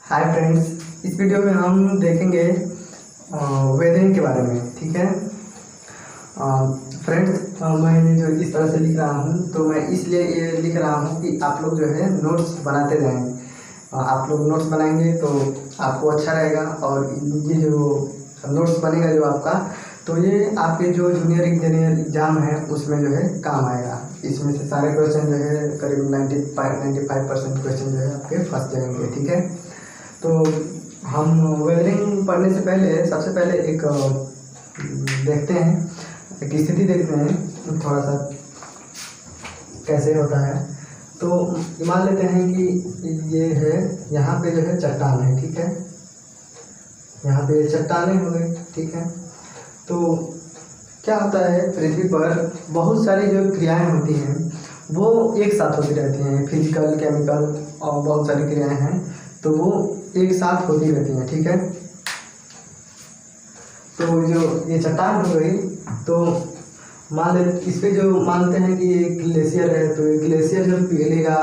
Hi friends, इस video में हम देखेंगे वेदरिंग के बारे में। ठीक है फ्रेंड्स, मैं जो इस तरह से लिख रहा हूँ तो मैं इसलिए ये लिख रहा हूँ कि आप लोग जो है नोट्स बनाते जाएं। आप लोग नोट्स बनाएंगे तो आपको अच्छा रहेगा और ये जो नोट्स बनेगा जो आपका, तो ये आपके जो जूनियर इंजीनियर एग्ज़ाम है उसमें जो है काम आएगा। इसमें से सारे क्वेश्चन जो है करीब 95% क्वेश्चन जो है आपके फंस जाएंगे। ठीक है, तो हम वेदरिंग पढ़ने से पहले सबसे पहले एक देखते हैं, एक स्थिति देखते हैं थोड़ा सा कैसे होता है। तो मान लेते हैं कि ये है, यहाँ पे जो है चट्टान है। ठीक है, यहाँ पे चट्टानें हो गई। ठीक है, तो क्या होता है, पृथ्वी पर बहुत सारी जो क्रियाएं होती हैं वो एक साथ होती रहती हैं। फिजिकल, केमिकल और बहुत सारी क्रियाएं हैं तो वो एक साथ होती रहती हैं। ठीक है, तो जो ये चट्टान हो गई, तो मान ले इस पे जो मानते हैं कि ये ग्लेशियर है, तो ये ग्लेशियर जब पिघलेगा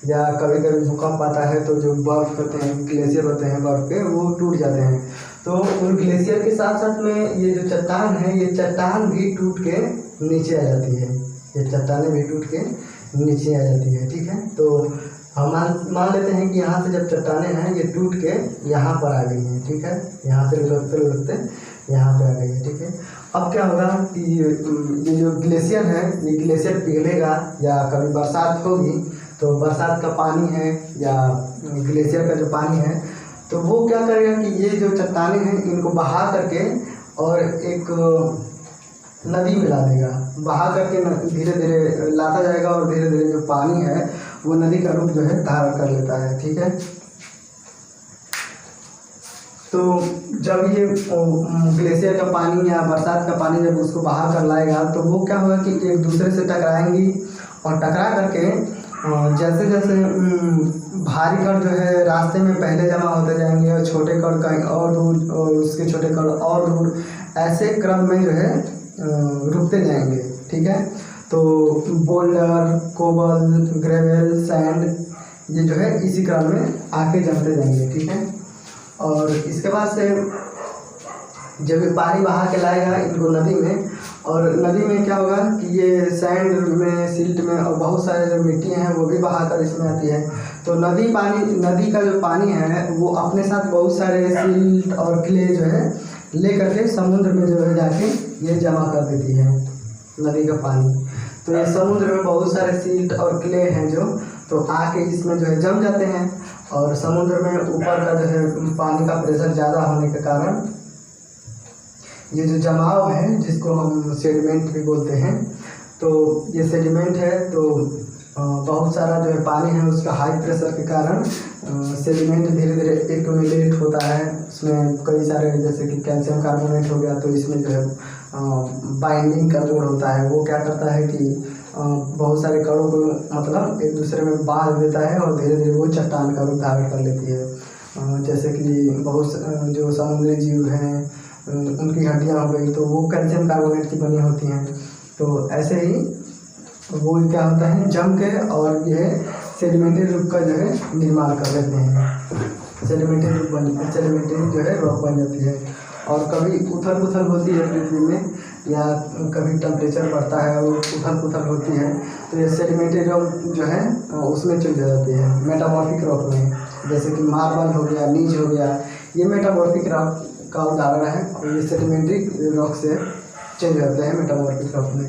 या कभी कभी भूकंप आता है तो जो बर्फ होते हैं, ग्लेशियर होते हैं बर्फ के, वो टूट जाते हैं। तो उन ग्लेशियर के साथ साथ में ये जो चट्टान है, ये चट्टान भी टूट के नीचे आ जाती है। ये चट्टानें भी टूट के नीचे आ जाती है। ठीक है, तो हम मान लेते हैं कि यहाँ से जब चट्टानें हैं ये टूट के यहाँ पर आ गई हैं। ठीक है, यहाँ से लुढ़कते लुढ़कते यहाँ पे आ गई है। ठीक है, अब क्या होगा कि ये जो ग्लेशियर है, ये ग्लेशियर पिघलेगा या कभी बरसात होगी तो बरसात का पानी है या ग्लेशियर का जो पानी है, तो वो क्या करेगा कि ये जो चट्टानें हैं इनको बहा करके और एक नदी में ला देगा। बहा करके धीरे धीरे लाता जाएगा और धीरे धीरे जो पानी है वो नदी का रूप जो है धारण कर लेता है। ठीक है, तो जब ये ग्लेशियर का पानी या बरसात का पानी जब उसको बहा कर लाएगा तो वो क्या होगा कि एक दूसरे से टकराएंगी और टकरा करके जैसे जैसे भारी कण जो है रास्ते में पहले जमा होते जाएंगे और छोटे कण कहीं और दूर और उसके छोटे कण और दूर, ऐसे क्रम में जो है रुकते जाएंगे। ठीक है, तो बोल्डर, कोबल, ग्रेवल, सैंड, ये जो है इसी क्रम में आके जमते जाएंगे। ठीक है, और इसके बाद से जब ये पानी बहा के लाएगा इनको नदी में, और नदी में क्या होगा कि ये सैंड में, सिल्ट में और बहुत सारे जो मिट्टी हैं वो भी बहाकर इसमें आती है। तो नदी का जो पानी है वो अपने साथ बहुत सारे सिल्ट और क्ले जो है ले करके समुद्र में जो है जाके ये जमा कर देती है नदी का पानी। तो ये समुद्र में बहुत सारे सिल्ट और क्ले हैं जो तो आके इसमें जो है जम जाते हैं, और समुद्र में ऊपर का जो है पानी का प्रेशर ज़्यादा होने के कारण ये जो जमाव है, जिसको हम सेडिमेंट भी बोलते हैं, तो ये सेडिमेंट है तो बहुत सारा जो है पानी है उसका हाई प्रेशर के कारण सेडिमेंट धीरे धीरे एक्यूमुलेट होता है। उसमें कई सारे, जैसे कि कैल्शियम कार्बोनेट हो गया, तो इसमें जो है बाइंडिंग का जोड़ होता है। वो क्या करता है कि बहुत सारे कणों को मतलब एक दूसरे में बांध देता है और धीरे धीरे वो चट्टान का रूप धारण कर लेती है। जैसे कि बहुत जो समुद्री जीव हैं उनकी हड्डियाँ हो गई तो वो कैल्शियम कार्बोनेट की बनी होती हैं। तो ऐसे ही वो क्या होता है, जम के और ये सेडिमेंट्री रूप का जो है निर्माण कर लेते हैं। सेडिमेंट्री जो है रॉक बन जाती है। और कभी उथल पुथल होती है पृथ्वी में, या कभी टेम्परेचर बढ़ता है और उथल पुथल होती है, तो ये सेडिमेंट्री रॉक जो है उसमें चल जाती है मेटामॉर्फिक रॉक में। जैसे कि मार्बल हो गया, नीज हो गया, ये मेटामॉर्फिक रॉक का उदाहरण है और ये सेडिमेंट्री रॉक से चल जाते हैं मेटामॉर्फिक रॉक में।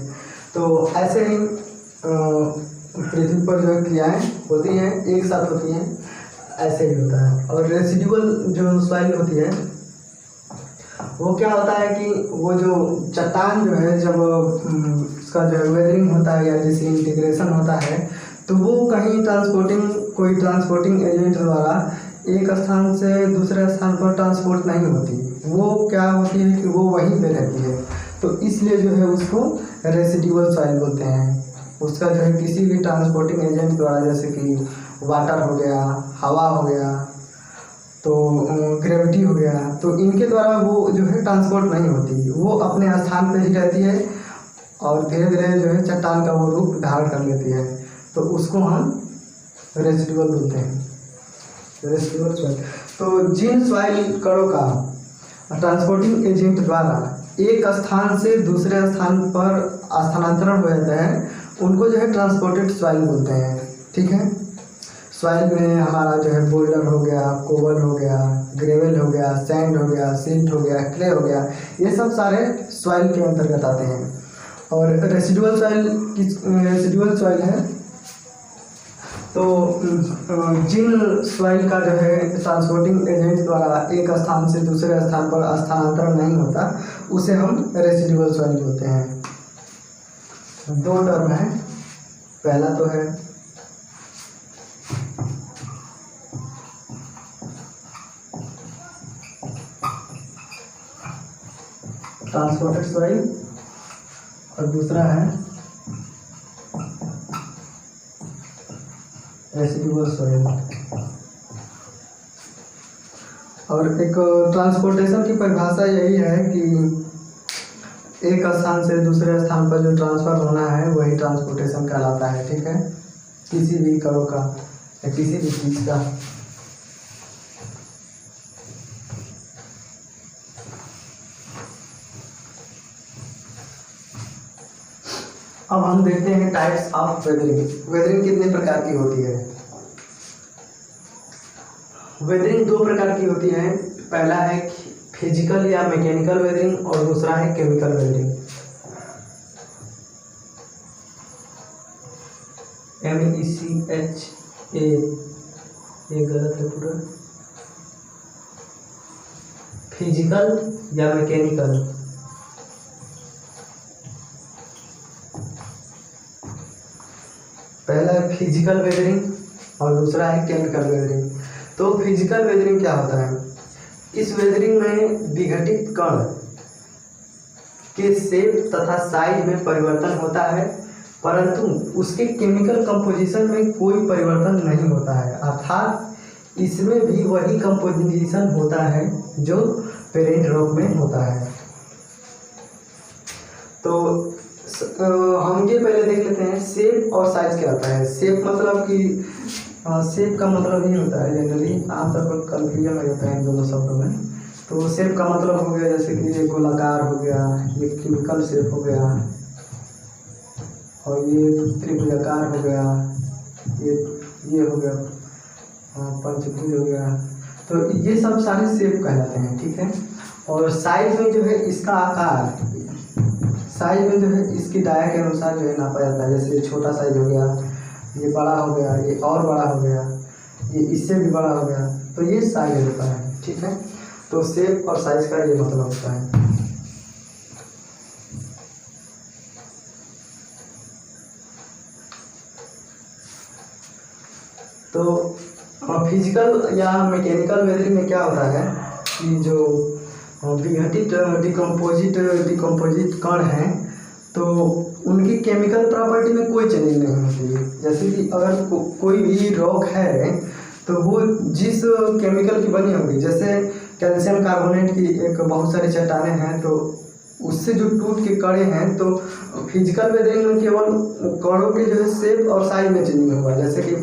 तो ऐसे ही पृथ्वी पर जो क्रियाएं होती हैं एक साथ होती हैं, ऐसे ही होता है। और रेसिडुअल जो सॉइल होती है वो क्या होता है कि वो जो चट्टान जो है जब उसका जो है वेदरिंग होता है या डिसइंटीग्रेशन होता है, तो वो कहीं कोई ट्रांसपोर्टिंग एजेंट द्वारा एक स्थान से दूसरे स्थान पर ट्रांसपोर्ट नहीं होती। वो क्या होती है कि वो वहीं पे रहती है, तो इसलिए जो है उसको रेसिडुअल सॉइल बोलते हैं। उसका जो है किसी भी ट्रांसपोर्टिंग एजेंट द्वारा, जैसे कि वाटर हो गया, हवा हो गया, तो ग्रेविटी हो गया, तो इनके द्वारा वो जो है ट्रांसपोर्ट नहीं होती, वो अपने स्थान पे ही रहती है और धीरे धीरे जो है चट्टान का वो रूप धारण कर लेती है। तो उसको हम रेसिडुअल बोलते हैं। Residual soil. तो जिन सॉइल कणों का ट्रांसपोर्टिंग एजेंट द्वारा एक स्थान से दूसरे स्थान पर स्थानांतरण हो जाता है उनको जो है ट्रांसपोर्टेड सॉइल बोलते हैं। ठीक है, सॉइल में हमारा जो है बोल्डर हो गया, कोबल हो गया, ग्रेवल हो गया, सैंड हो गया, सिल्ट हो गया, क्ले हो गया, ये सब सारे सॉइल के अंतर्गत आते हैं। और रेसिडुअल सॉइल है तो जिन सॉइल का जो है ट्रांसपोर्टिंग एजेंट द्वारा एक स्थान से दूसरे स्थान पर स्थानांतरण नहीं होता उसे हम रेसिडुअल सॉइल बोलते हैं। दो टर्म है, पहला तो है ट्रांसपोर्टेड सॉइल और दूसरा है रेसिडुअल सॉइल। और एक ट्रांसपोर्टेशन की परिभाषा यही है कि एक स्थान से दूसरे स्थान पर जो ट्रांसफ़र होना है वही ट्रांसपोर्टेशन कहलाता है। ठीक है, किसी भी कणों का या किसी भी चीज़ का। अब हम देखते हैं टाइप्स ऑफ वेदरिंग। वेदरिंग कितने प्रकार की होती है? वेदरिंग दो प्रकार की होती है, पहला है फिजिकल या मैकेनिकल वेदरिंग और दूसरा है केमिकल वेदरिंग। MECHA, ये गलत है पूरा, फिजिकल या मैकेनिकल। पहला है फिजिकल वेदरिंग और दूसरा है केमिकल वेदरिंग। तो फिजिकल वेदरिंग क्या होता है? इस वेदरिंग में विघटित कण के शेप तथा साइज में परिवर्तन होता है परंतु उसके केमिकल कंपोजिशन में कोई परिवर्तन नहीं होता है, अर्थात इसमें भी वही कंपोजिशन होता है जो पेरेंट रॉक में होता है। तो हम ये पहले देख लेते हैं शेप और साइज क्या होता है। शेप मतलब कि शेप का मतलब ये होता है, जनरली आमतौर पर कन्फ्यूजन हो जाता है इन दोनों शब्दों में। तो शेप का मतलब हो गया जैसे कि ये गोलाकार हो गया, ये क्यूबिकल शेप हो गया, और ये त्रिभुजाकार हो गया, ये हो गया पंचभुज हो गया। तो ये सब सारे शेप कहलाते हैं। ठीक है, और साइज में जो है इसका आकार, साइज में जो है इसकी डाया के अनुसार जो है नापा जाता है। जैसे छोटा साइज हो गया, ये बड़ा हो गया, ये और बड़ा हो गया, ये इससे भी बड़ा हो गया, तो ये साइज होता है। ठीक है, तो शेप और साइज का ये मतलब होता है। तो फिजिकल या मैकेनिकल वेदरिंग में क्या होता है कि जो विघटित डिकम्पोजिट कण हैं तो उनकी केमिकल प्रॉपर्टी में कोई चेंजिंग नहीं होती है। जैसे कि अगर कोई भी रॉक है तो वो जिस केमिकल की बनी होगी, जैसे कैल्शियम कार्बोनेट की एक बहुत सारी चट्टानें हैं तो उससे जो टूट के कड़े हैं, तो फिजिकल वेदरिंग में केवल कणों के जो है शेप और साइज में चेंजिंग होगा। जैसे कि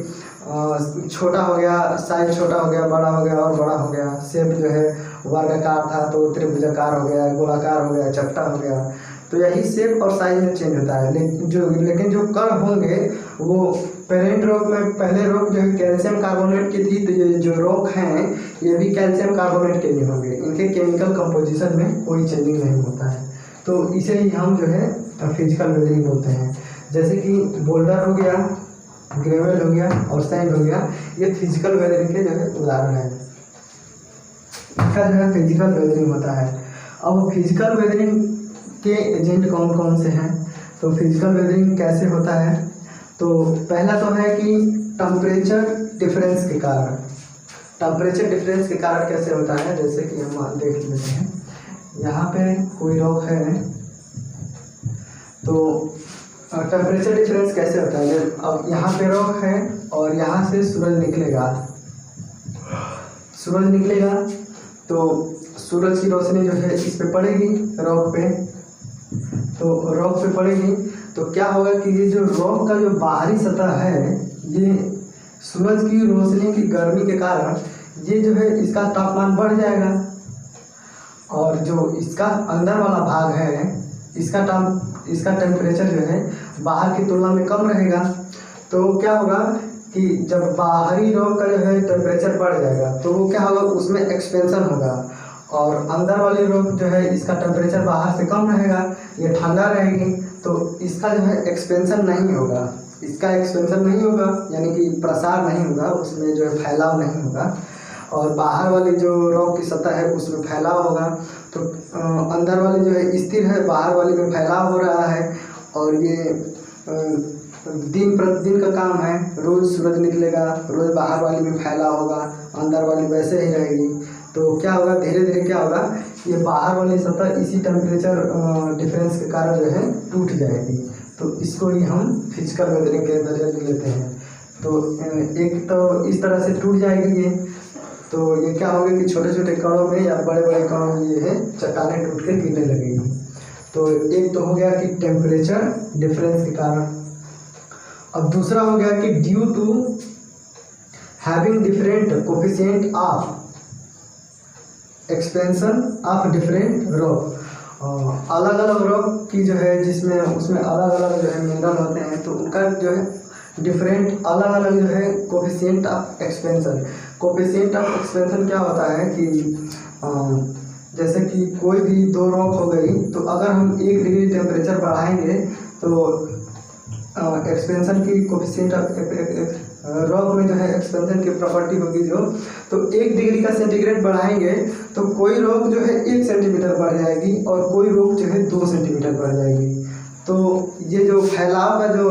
छोटा हो गया, साइज छोटा हो गया, बड़ा हो गया और बड़ा हो गया। शेप जो है वर्गाकार था तो त्रिभुजाकार हो गया, गोलाकार हो गया, चपटा हो गया। तो यही शेप और साइज में चेंज होता है। लेकिन जो कण होंगे वो पेरेंट रॉक में, पहले रॉक जो है कैल्शियम कार्बोनेट की थी, तो ये जो रॉक हैं ये भी कैल्शियम कार्बोनेट के नहीं होंगे, इनके केमिकल कंपोजिशन में कोई चेंजिंग नहीं होता है। तो इसे ही हम जो है फिजिकल वेदरिंग बोलते हैं। जैसे कि बोल्डर हो गया, ग्रेवल हो गया और सैंड हो गया, ये फिजिकल वेदरिंग के जो है उदाहरण है। इसका जो है फिजिकल वेदरिंग होता है। अब फिजिकल वेदरिंग के एजेंट कौन कौन से हैं? तो फिजिकल वेदरिंग कैसे होता है? तो पहला तो है कि टेम्परेचर डिफरेंस के कारण। टेम्परेचर डिफरेंस के कारण कैसे होता है? जैसे कि हम देख लेते हैं, यहाँ पे कोई रॉक है तो टेम्परेचर डिफरेंस कैसे होता है? अब यहाँ पे रॉक है और यहाँ से सूरज निकलेगा तो सूरज की रोशनी जो है इस पे पड़ेगी, रॉक पे। तो रॉक पे पड़ेगी तो क्या होगा कि ये जो रॉक का जो बाहरी सतह है, सूरज की रोशनी की गर्मी के कारण ये जो है इसका तापमान बढ़ जाएगा, और जो इसका अंदर वाला भाग है इसका टेम्परेचर जो है बाहर की तुलना में कम रहेगा। तो क्या होगा कि जब बाहरी रॉक का जो है टेम्परेचर बढ़ जाएगा तो वो क्या होगा, उसमें एक्सपेंशन होगा, और अंदर वाली रॉक जो है इसका टेम्परेचर बाहर से कम रहेगा, ये ठंडा रहेगी, तो इसका जो है एक्सपेंशन नहीं होगा, यानी कि प्रसार नहीं होगा, उसमें जो है फैलाव नहीं होगा, और बाहर वाली जो रॉक की सतह है उसमें फैलाव होगा। तो अंदर वाली जो है स्थिर है, बाहर वाली में फैलाव हो रहा है, और ये दिन प्रतिदिन का काम है। रोज़ सूरज निकलेगा, रोज़ बाहर वाली में फैलाव होगा, अंदर वाली वैसे ही रहेगी। तो क्या होगा, धीरे धीरे क्या होगा, ये बाहर वाली सतह इसी टेम्परेचर डिफरेंस के कारण जो है टूट जाएगी। तो इसको ही हम फिजिकल वेदरिंग के अंदर लेते हैं। तो एक तो इस तरह से टूट जाएगी ये, तो ये क्या होगा कि छोटे छोटे कणों में या बड़े बड़े कणों में ये है चट्टानें टूट के गिरने लगेगी। तो एक तो हो गया कि टेम्परेचर डिफरेंस के कारण। अब दूसरा हो गया कि due to having different coefficient of expansion of different rock, अलग अलग रॉक की जो है जिसमें उसमें अलग अलग जो है मिनरल होते हैं, तो उनका जो है डिफरेंट अलग अलग जो है coefficient of expansion. Coefficient of expansion क्या होता है कि जैसे कि कोई भी दो रॉक हो गई, तो अगर हम 1 डिग्री टेम्परेचर बढ़ाएंगे तो एक्सपेंशन की कोफिशिएंट रॉक में जो है एक्सपेंशन की प्रॉपर्टी होगी जो, तो 1 डिग्री का सेंटीग्रेड बढ़ाएंगे तो कोई रॉक जो है 1 सेंटीमीटर बढ़ जाएगी और कोई रॉक जो है 2 सेंटीमीटर बढ़ जाएगी। तो ये जो फैलाव का जो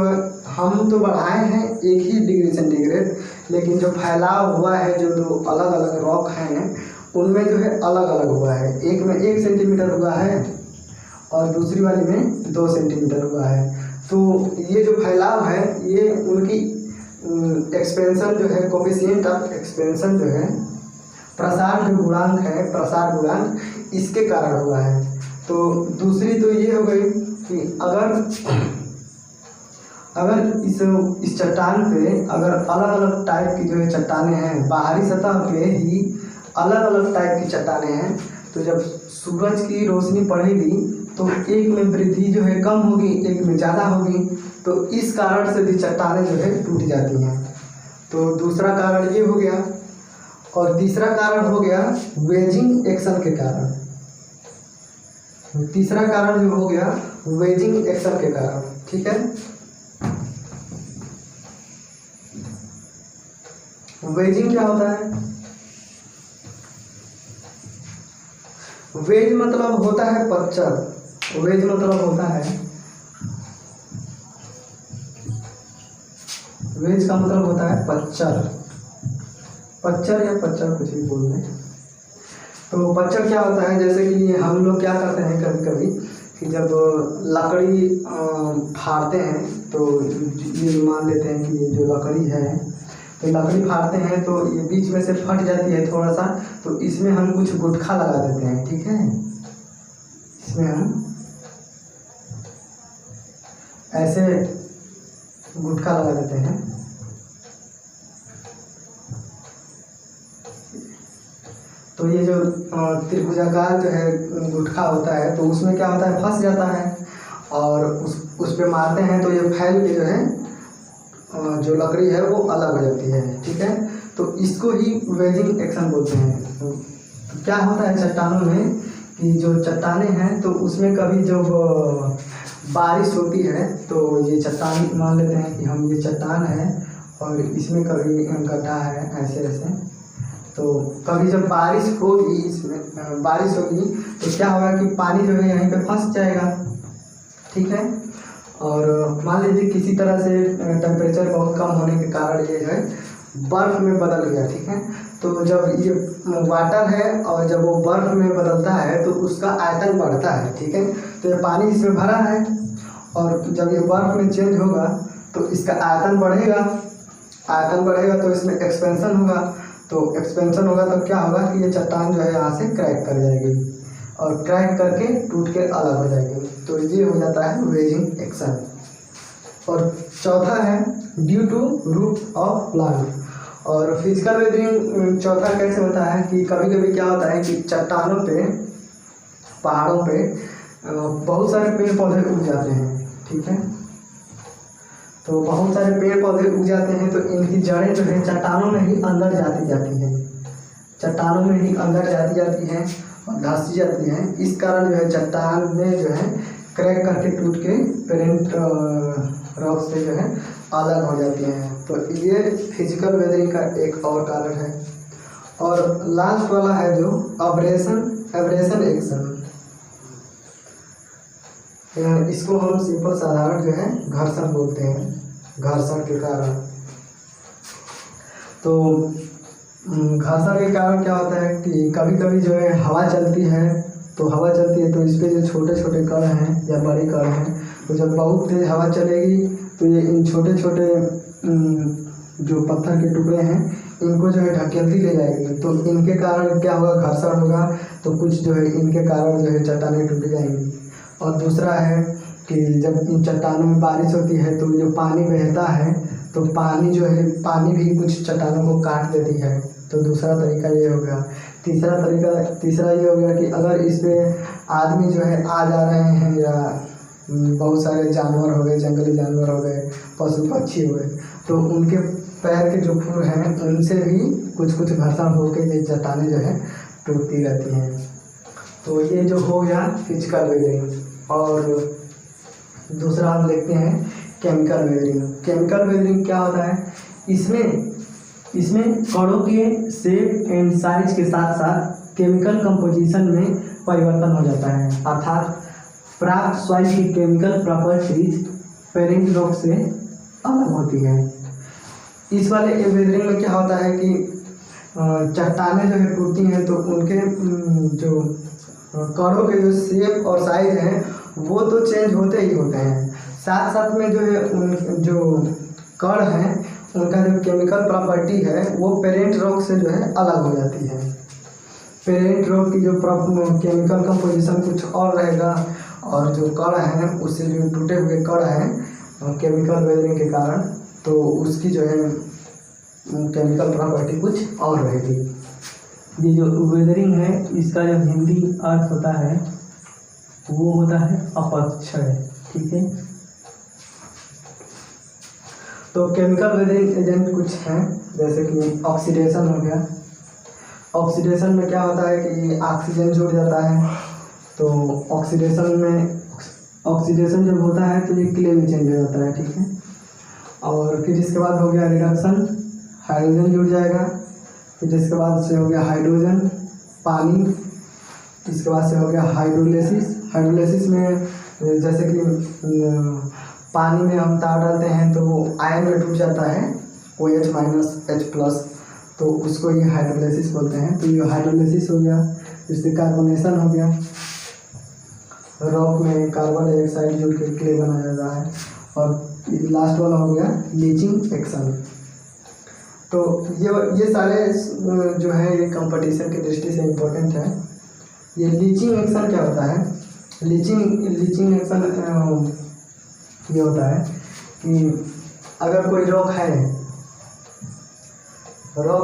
हम तो बढ़ाए हैं 1 ही डिग्री सेंटीग्रेड, लेकिन जो फैलाव हुआ है जो दो अलग अलग रॉक हैं उनमें जो है अलग अलग हुआ है। एक में 1 सेंटीमीटर हुआ है और दूसरी वाली में 2 सेंटीमीटर हुआ है। तो ये जो फैलाव है ये उनकी एक्सपेंशन जो है कोफिशिएंट ऑफ एक्सपेंशन जो है प्रसार जो गुणांक है, प्रसार गुणांक इसके कारण हुआ है। तो दूसरी तो ये हो गई कि अगर इस चट्टान पे अगर अलग अलग टाइप की जो है चट्टानें हैं, बाहरी सतह पे ही अलग अलग टाइप की चट्टानें हैं, तो जब सूरज की रोशनी पड़ेगी तो एक में वृद्धि जो है कम होगी, एक में ज़्यादा होगी, तो इस कारण से भी चट्टानें जो है टूट जाती हैं। तो दूसरा कारण ये हो गया, और तीसरा कारण हो गया वेजिंग एक्शन के कारण। तीसरा कारण जो हो गया वेजिंग एक्शन के कारण, ठीक है। वेजिंग क्या होता है? वेज मतलब होता है पतझड़। वेज मतलब होता है, वेज का मतलब होता है पतझड़, पतझड़ या पतझड़ कुछ भी बोल दें। तो पतझड़ क्या होता है, जैसे कि हम लोग क्या करते हैं कभी कभी कि जब लकड़ी फाड़ते हैं तो ये मान लेते हैं कि ये जो लकड़ी है, तो लकड़ी फाड़ते हैं तो ये बीच में से फट जाती है थोड़ा सा, तो इसमें हम कुछ गुटखा लगा देते हैं, ठीक है। इसमें हम ऐसे गुटखा लगा देते हैं, तो ये जो त्रिभुजाकार जो है गुटखा होता है तो उसमें क्या होता है, फंस जाता है, और उस पे मारते हैं तो ये फैल के जो है जो लकड़ी है वो अलग हो जाती है, ठीक है। तो इसको ही वेजिंग एक्शन बोलते हैं। तो क्या होता है चट्टानों में कि जो चट्टानें हैं तो उसमें कभी जब बारिश होती है तो ये चट्टान मान लेते हैं कि हम ये चट्टान है और इसमें कभी गड्ढा है ऐसे ऐसे, तो कभी जब बारिश होगी, इसमें बारिश होगी तो क्या होगा कि पानी जो है यहीं पे फंस जाएगा, ठीक है। और मान लीजिए किसी तरह से टेम्परेचर बहुत कम होने के कारण ये जो है बर्फ़ में बदल गया, ठीक है। तो जब ये वाटर है और जब वो बर्फ़ में बदलता है तो उसका आयतन बढ़ता है, ठीक है। तो ये पानी इसमें भरा है और जब ये बर्फ़ में चेंज होगा तो इसका आयतन बढ़ेगा, आयतन बढ़ेगा तो इसमें एक्सपेंशन होगा, तो एक्सपेंशन होगा तो क्या होगा कि ये चट्टान जो है यहाँ से क्रैक कर जाएगी और क्रैक करके टूट के अलग हो जाएगी। तो ये हो जाता है वेजिंग एक्शन। और चौथा है due to root of plant. और फिजिकल वेदरिंग चौथा कैसे होता है कि कभी कभी क्या होता है कि चट्टानों पे, पहाड़ों पे बहुत सारे पेड़ पौधे उग जाते हैं, ठीक है। तो बहुत सारे पेड़ पौधे उग जाते हैं तो इनकी जड़ें जो है चट्टानों में ही अंदर जाती हैं, चट्टानों में ही अंदर जाती हैं और धंसी जाती हैं। इस कारण जो है चट्टान में जो है क्रैक करके टूट के पेरेंट रॉक से जो है अलग हो जाती हैं। तो ये फिजिकल वेदरिंग का एक और कारण है। और लास्ट वाला है जो एब्रेशन एक्शन, इसको हम सिंपल साधारण जो है घर्षण बोलते हैं, घर्षण के कारण। तो घर्षण के कारण क्या होता है कि कभी कभी जो है हवा चलती है तो इस पे जो छोटे छोटे कण हैं या बड़े कण हैं, तो जब बहुत तेज हवा चलेगी तो ये इन छोटे छोटे जो पत्थर के टुकड़े हैं इनको जो है ढकेलती ले जाएगी। तो इनके कारण क्या होगा, घर्षण होगा, तो कुछ जो है इनके कारण जो है चट्टानें टूट जाएंगी। और दूसरा है कि जब इन चट्टानों में बारिश होती है तो जो पानी बहता है तो पानी भी कुछ चट्टानों को काट देती है। तो दूसरा तरीका ये हो गया। तीसरा ये हो गया कि अगर इस पे आदमी जो है आ जा रहे हैं या बहुत सारे जानवर हो गए, जंगली जानवर हो गए, पशु पक्षी हो गए, तो उनके पैर के जो खुर हैं उनसे भी कुछ घर्षण होकर ये चट्टानें जो है टूटती रहती हैं। तो ये जो हो गया फिजिकल वेदरिंग। और दूसरा हम देखते हैं केमिकल वेदरिंग। केमिकल वेदरिंग क्या होता है, इसमें कणों के शेप एंड साइज के साथ साथ केमिकल कंपोजिशन में परिवर्तन हो जाता है, अर्थात प्राप्त सॉइल की केमिकल प्रॉपर्टीज पेरेंट रॉक से अलग होती है। इस वाले वेदरिंग में क्या होता है कि चट्टानें जो है टूटती हैं तो उनके जो कणों के जो शेप और साइज हैं वो तो चेंज होते ही होते हैं, साथ साथ में जो है उन जो कण हैं उनका जो केमिकल प्रॉपर्टी है वो पेरेंट रॉक से जो है अलग हो जाती है। पेरेंट रॉक की जो केमिकल कंपोजिशन कुछ और रहेगा और जो कण हैं उससे जो टूटे हुए कण हैं केमिकल वेदरिंग के कारण, तो उसकी जो है केमिकल प्रॉपर्टी कुछ और रहेगी। ये जो वेदरिंग है इसका जो हिंदी अर्थ होता है वो होता है अपक्षय, ठीक है। तो केमिकल वेदरिंग एजेंट कुछ हैं जैसे कि ऑक्सीडेशन हो गया। ऑक्सीडेशन में क्या होता है कि ऑक्सीजन जुड़ जाता है, तो ऑक्सीडेशन जब होता है तो ये क्ले में चेंज हो जाता है, ठीक है। और फिर इसके बाद हो गया रिडक्शन, हाइड्रोजन जुड़ जाएगा। फिर इसके बाद से हो गया हाइड्रोजन, पानी। इसके बाद से हो गया हाइड्रोलिसिस में जैसे कि पानी में हम तार डालते हैं तो वो आयन में टूट जाता है OH - H+, तो उसको ये हाइड्रोलिसिस बोलते हैं। तो ये हाइड्रोलिसिस हो गया। इससे कार्बोनेशन हो गया, रॉक में कार्बन डाइऑक्साइड जुड़ के क्ले बनाया जाता है। और लास्ट वाला हो गया लीचिंग एक्शन। तो ये सारे जो है ये कंपटीशन की दृष्टि से इम्पोर्टेंट है। ये लीचिंग एक्शन क्या होता है, लीचिंग एक्शन ये होता है कि अगर कोई रॉक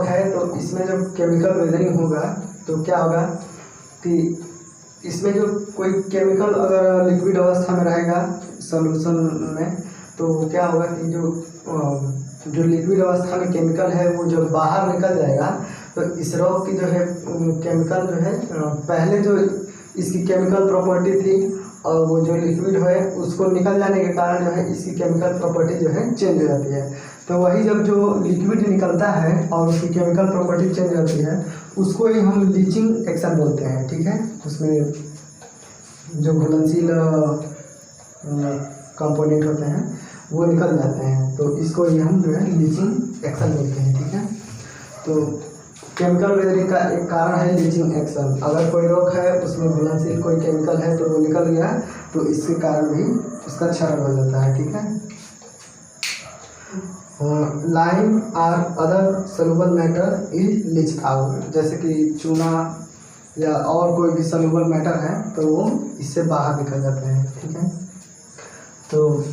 है तो इसमें जब केमिकल वेदरिंग होगा तो क्या होगा कि इसमें जो कोई केमिकल अगर लिक्विड अवस्था में रहेगा सॉल्यूशन में, तो क्या होगा कि जो लिक्विड अवस्था में केमिकल है वो जब बाहर निकल जाएगा तो इस रॉक की जो है केमिकल जो है पहले जो इसकी केमिकल प्रॉपर्टी थी और वो जो लिक्विड है उसको निकल जाने के कारण जो है इसकी केमिकल प्रॉपर्टी जो है चेंज हो जाती है। तो वही जब जो लिक्विड निकलता है और उसकी केमिकल प्रॉपर्टी चेंज हो जाती है उसको ही हम लीचिंग एक्शन बोलते हैं, ठीक है। उसमें जो घुलनशील कंपोनेंट होते हैं वो निकल जाते हैं, तो इसको ही हम जो है लीचिंग एक्शन बोलते हैं, ठीक है। तो केमिकल वेदरिंग का एक कारण है लीचिंग एक्शन। अगर कोई रॉक है उसमें घुलनशील कोई केमिकल है तो वो निकल गया तो इसके कारण भी उसका क्षरण हो जाता है, ठीक है। लाइम और other soluble matter is leached out, जैसे कि चूना या और कोई भी सॉल्युबल मैटर है तो वो इससे बाहर निकल जाते हैं, ठीक है। तो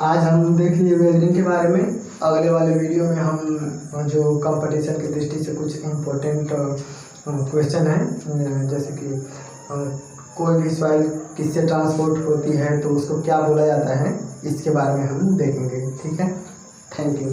आज हम देख लिए वेदरिंग के बारे में। अगले वाले वीडियो में हम जो कंपटीशन की दृष्टि से कुछ इम्पोर्टेंट क्वेश्चन है, जैसे कि कोई भी सॉइल किससे ट्रांसपोर्ट होती है तो उसको क्या बोला जाता है, इसके बारे में हम देखेंगे। ठीक है, थैंक यू।